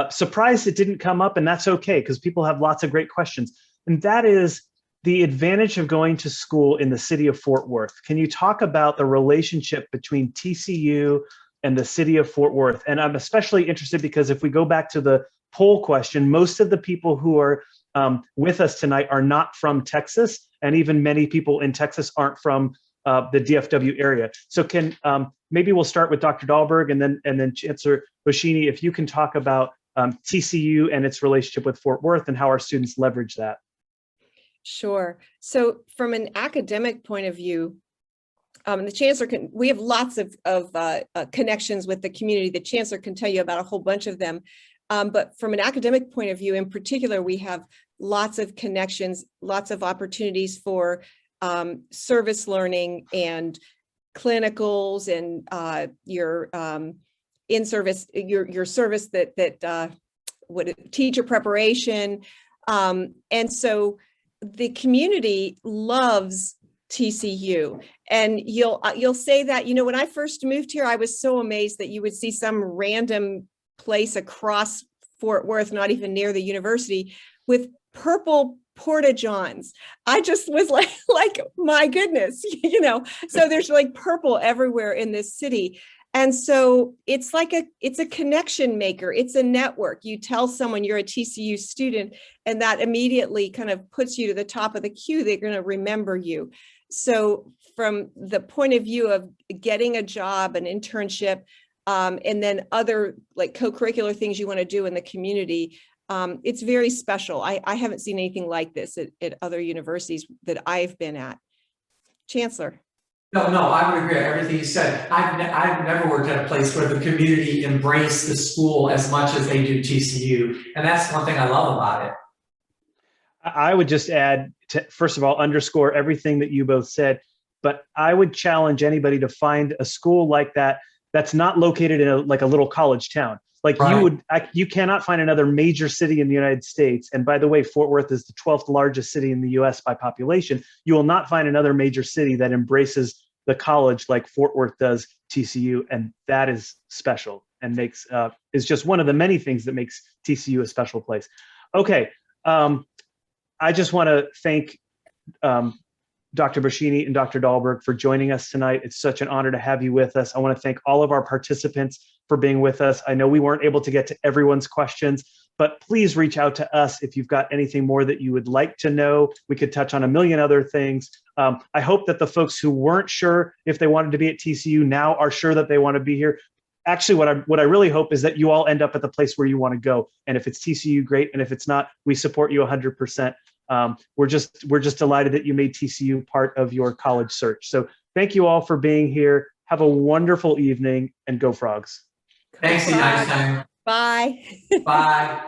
surprised it didn't come up, and that's okay, because people have lots of great questions. And that is, the advantage of going to school in the city of Fort Worth. Can you talk about the relationship between TCU and the city of Fort Worth? And I'm especially interested because if we go back to the poll question, most of the people who are with us tonight are not from Texas, and even many people in Texas aren't from the DFW area. So maybe we'll start with Dr. Dahlberg and then Chancellor Boschini, if you can talk about TCU and its relationship with Fort Worth and how our students leverage that. Sure. So from an academic point of view, the Chancellor we have lots of connections with the community. The Chancellor can tell you about a whole bunch of them. But from an academic point of view, in particular, we have lots of connections, lots of opportunities for service learning and clinicals and your in-service, your service teacher preparation. And so the community loves TCU, and you'll say that, when I first moved here, I was so amazed that you would see some random place across Fort Worth, not even near the university, with purple porta-johns. I just was like, my goodness, so there's like purple everywhere in this city. And so it's a connection maker. It's a network. You tell someone you're a TCU student, and that immediately kind of puts you to the top of the queue. They're going to remember you. So from the point of view of getting a job, an internship, and then other like co-curricular things you want to do in the community, it's very special. I haven't seen anything like this at other universities that I've been at. Chancellor. No, I would agree with everything you said. I've never worked at a place where the community embraced the school as much as they do TCU. And that's one thing I love about it. I would just add to, first of all, underscore everything that you both said. but I would challenge anybody to find a school like that that's not located in a little college town. Like Right. you cannot find another major city in the United States. And by the way, Fort Worth is the 12th largest city in the US by population. You will not find another major city that embraces the college like Fort Worth does TCU. And that is special and is just one of the many things that makes TCU a special place. Okay. I just want to thank Dr. Boschini and Dr. Dahlberg for joining us tonight. It's such an honor to have you with us. I want to thank all of our participants for being with us. I know we weren't able to get to everyone's questions, but please reach out to us if you've got anything more that you would like to know. We could touch on a million other things. I hope that the folks who weren't sure if they wanted to be at TCU now are sure that they want to be here. Actually, what I really hope is that you all end up at the place where you want to go. And if it's TCU, great. And if it's not, we support you 100%. We're just delighted that you made TCU part of your college search. So thank you all for being here. Have a wonderful evening and go Frogs. Thanks, Einstein. Bye. Bye.